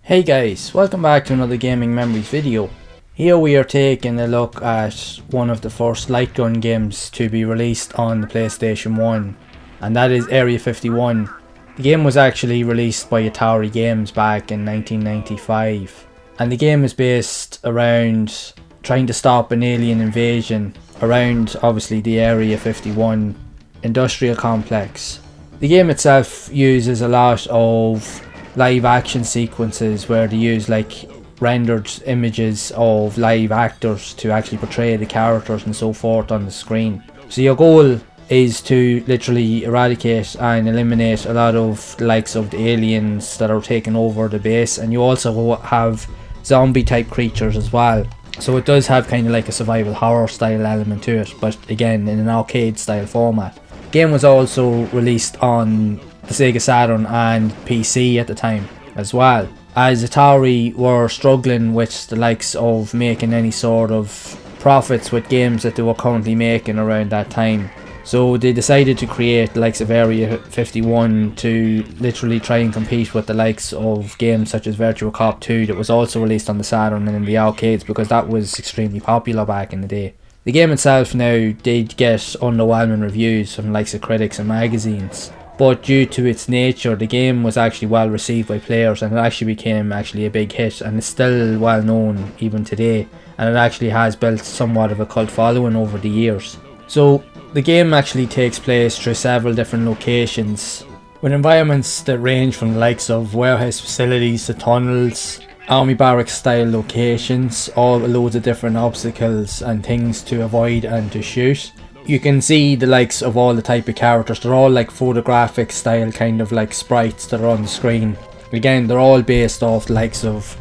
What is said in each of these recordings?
Hey guys, welcome back to another Gaming Memories video. Here we are taking a look at one of the first light gun games to be released on the PlayStation 1, and that is Area 51. The game was actually released by Atari Games back in 1995, and the game is based around trying to stop an alien invasion around obviously the Area 51 industrial complex. The game itself uses a lot of live action sequences where they use like rendered images of live actors to actually portray the characters and so forth on the screen. So your goal is to literally eradicate and eliminate a lot of the likes of the aliens that are taking over the base, and you also have zombie type creatures as well. So it does have kind of like a survival horror style element to it, but again in an arcade style format. The game was also released on the Sega Saturn and PC at the time as well, as Atari were struggling with the likes of making any sort of profits with games that they were currently making around that time. So they decided to create the likes of Area 51 to literally try and compete with the likes of games such as Virtua Cop 2 that was also released on the Saturn and in the arcades, because that was extremely popular back in the day. The game itself now did get underwhelming reviews from the likes of critics and magazines, but due to its nature the game was actually well received by players, and it actually became a big hit, and it's still well known even today, and it actually has built somewhat of a cult following over the years. So the game actually takes place through several different locations, with environments that range from the likes of warehouse facilities to tunnels, army barracks style locations, all loads of different obstacles and things to avoid and to shoot. You can see the likes of all the type of characters. They're all like photographic style kind of like sprites that are on the screen. Again, they're all based off the likes of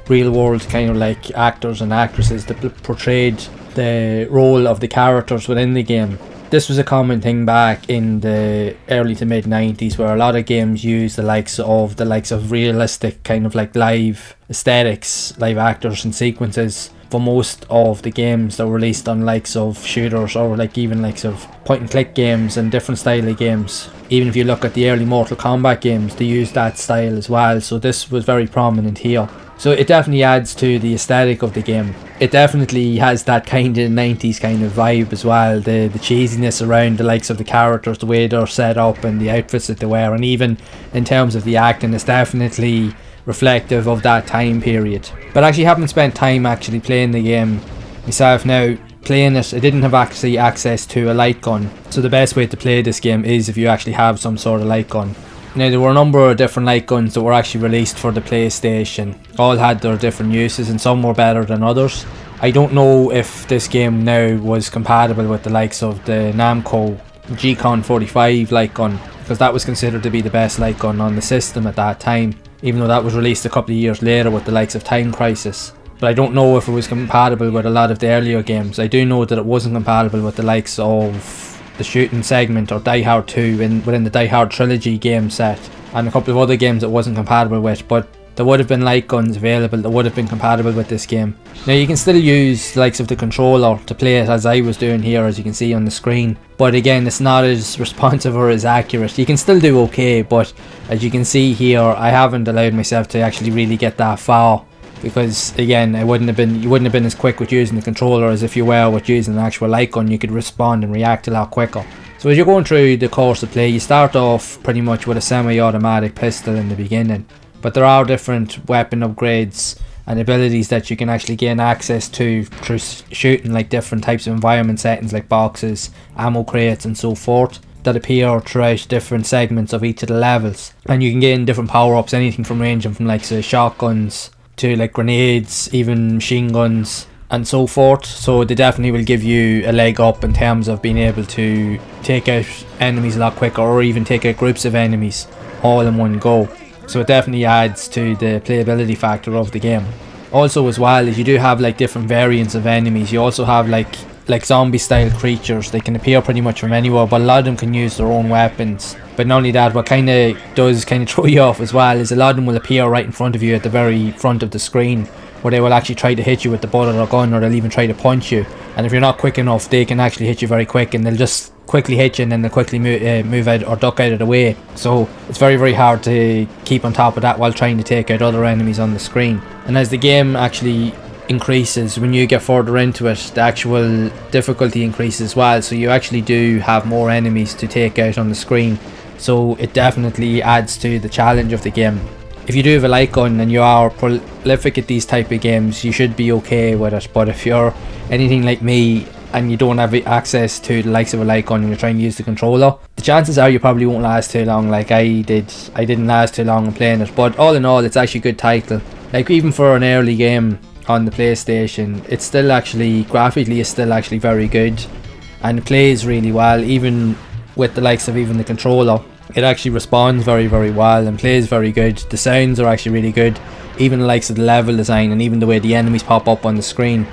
real world kind of like actors and actresses that portrayed the role of the characters within the game. This was a common thing back in the early to mid 90s, where a lot of games used the likes of realistic kind of like live aesthetics, live actors and sequences for most of the games that were released on likes of shooters, or like even likes of point and click games and different style of games. Even if you look at the early Mortal Kombat games, they used that style as well, so this was very prominent here. So it definitely adds to the aesthetic of the game. It definitely has that kind of 90s kind of vibe as well, the cheesiness around the likes of the characters, the way they're set up and the outfits that they wear, and even in terms of the acting, it's definitely reflective of that time period. But I actually haven't spent time actually playing the game myself. Now playing it, I didn't have actually access to a light gun, so the best way to play this game is if you actually have some sort of light gun. Now there were a number of different light guns that were actually released for the PlayStation. All had their different uses and some were better than others. I don't know if this game now was compatible with the likes of the Namco G-Con 45 light gun, because that was considered to be the best light gun on the system at that time, even though that was released a couple of years later with the likes of Time Crisis. But I don't know if it was compatible with a lot of the earlier games. I do know that it wasn't compatible with the likes of the shooting segment or Die Hard 2 within the Die Hard trilogy game set, and a couple of other games it wasn't compatible with, but there would have been light guns available that would have been compatible with this game. Now you can still use the likes of the controller to play it, as I was doing here, as you can see on the screen, but again it's not as responsive or as accurate. You can still do okay, but as you can see here, I haven't allowed myself to actually really get that far, because again you wouldn't have been as quick with using the controller as if you were with using an actual light gun. You could respond and react a lot quicker. So as you're going through the course of play, you start off pretty much with a semi-automatic pistol in the beginning, but there are different weapon upgrades and abilities that you can actually gain access to through shooting like different types of environment settings like boxes, ammo crates and so forth, that appear throughout different segments of each of the levels. And you can gain different power-ups, anything from ranging from like say shotguns to like grenades, even machine guns and so forth. So they definitely will give you a leg up in terms of being able to take out enemies a lot quicker, or even take out groups of enemies all in one go. So it definitely adds to the playability factor of the game. Also as well, as you do have like different variants of enemies, you also have like zombie style creatures. They can appear pretty much from anywhere, but a lot of them can use their own weapons. But not only that, what kind of throw you off as well is a lot of them will appear right in front of you at the very front of the screen, where they will actually try to hit you with the butt of their gun, or they'll even try to punch you, and if you're not quick enough they can actually hit you very quick, and they'll just quickly hit you and then they'll quickly move out or duck out of the way. So it's very, very hard to keep on top of that while trying to take out other enemies on the screen. And as the game actually increases, when you get further into it, the actual difficulty increases as well, so you actually do have more enemies to take out on the screen. So it definitely adds to the challenge of the game. If you do have a light gun and you are prolific at these type of games, you should be okay with it. But if you're anything like me and you don't have access to the likes of a light gun and you're trying to use the controller, the chances are you probably won't last too long. Like I didn't last too long in playing it. But all in all, it's actually a good title. Like even for an early game on the PlayStation, it's still actually, graphically, it's still actually very good, and it plays really well. Even with the likes of even the controller, it actually responds very, very well and plays very good. The sounds are actually really good, even the likes of the level design and even the way the enemies pop up on the screen.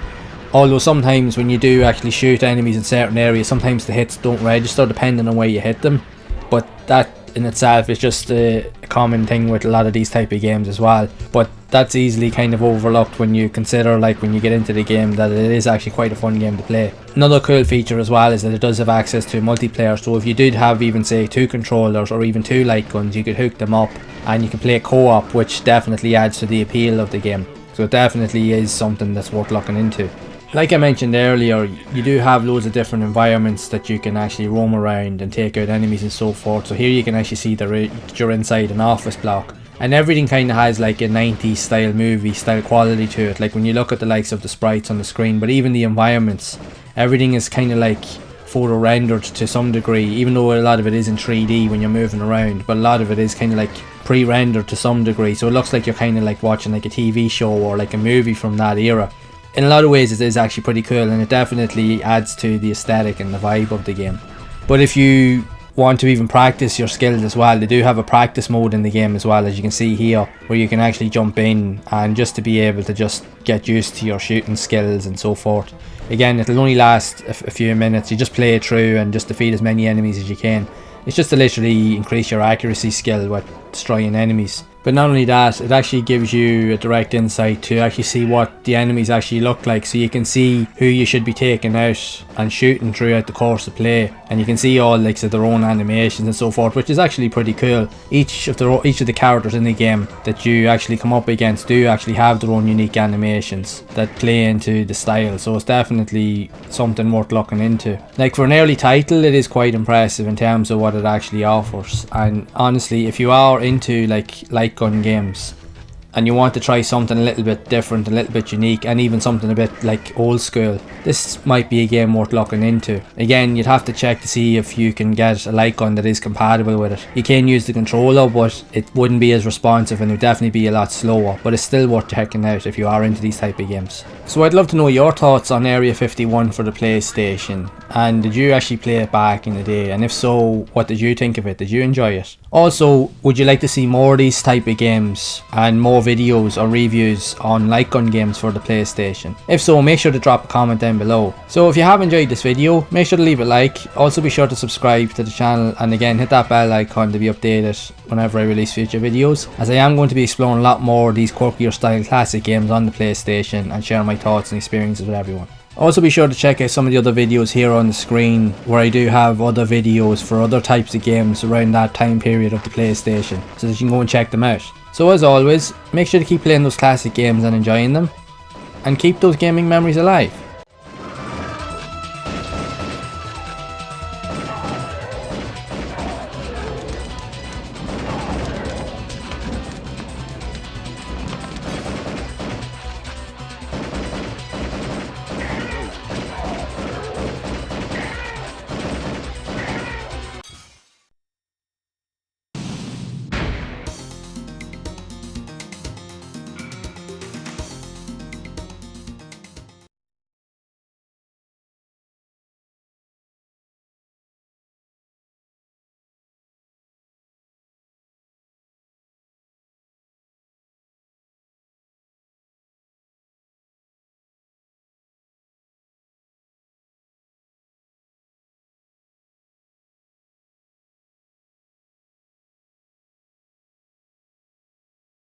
Although sometimes when you do actually shoot enemies in certain areas, sometimes the hits don't register depending on where you hit them, but that in itself is just a common thing with a lot of these type of games as well. But that's easily kind of overlooked when you consider, like, when you get into the game, that it is actually quite a fun game to play. Another cool feature as well is that it does have access to multiplayer, so if you did have even say 2 controllers or even 2 light guns, you could hook them up and you can play co-op, which definitely adds to the appeal of the game. So it definitely is something that's worth looking into. Like I mentioned earlier, you do have loads of different environments that you can actually roam around and take out enemies and so forth. So here you can actually see that you're inside an office block, and everything kind of has like a 90s style movie style quality to it. Like when you look at the likes of the sprites on the screen, but even the environments, everything is kind of like photo rendered to some degree, even though a lot of it is in 3D when you're moving around, but a lot of it is kind of like pre-rendered to some degree, so it looks like you're kind of like watching like a TV show or like a movie from that era. In a lot of ways it is actually pretty cool, and it definitely adds to the aesthetic and the vibe of the game. But if you want to even practice your skills as well, they do have a practice mode in the game as well, as you can see here, where you can actually jump in and just to be able to just get used to your shooting skills and so forth. Again, it'll only last a few minutes. You just play it through and just defeat as many enemies as you can. It's just to literally increase your accuracy skill with destroying enemies. But not only that, it actually gives you a direct insight to actually see what the enemies actually look like, so you can see who you should be taking out and shooting throughout the course of play, and you can see all like their own animations and so forth, which is actually pretty cool. Each of the characters in the game that you actually come up against do actually have their own unique animations that play into the style, so it's definitely something worth looking into. Like for an early title, it is quite impressive in terms of what it actually offers, and honestly, if you are into like light gun games and you want to try something a little bit different, a little bit unique, and even something a bit like old school, this might be a game worth looking into. Again, you'd have to check to see if you can get a light gun that is compatible with it. You can use the controller, but it wouldn't be as responsive and it would definitely be a lot slower, but it's still worth checking out if you are into these type of games. So I'd love to know your thoughts on Area 51 for the PlayStation, and did you actually play it back in the day, and if so, what did you think of it? Did you enjoy it? Also, would you like to see more of these type of games and more videos or reviews on light gun games for the PlayStation? If so, make sure to drop a comment down below. So if you have enjoyed this video, make sure to leave a like. Also be sure to subscribe to the channel, and again hit that bell icon to be updated whenever I release future videos, as I am going to be exploring a lot more of these quirkier style classic games on the PlayStation and share my thoughts and experiences with everyone. Also be sure to check out some of the other videos here on the screen, where I do have other videos for other types of games around that time period of the PlayStation, so that you can go and check them out. So as always, make sure to keep playing those classic games and enjoying them, and keep those gaming memories alive.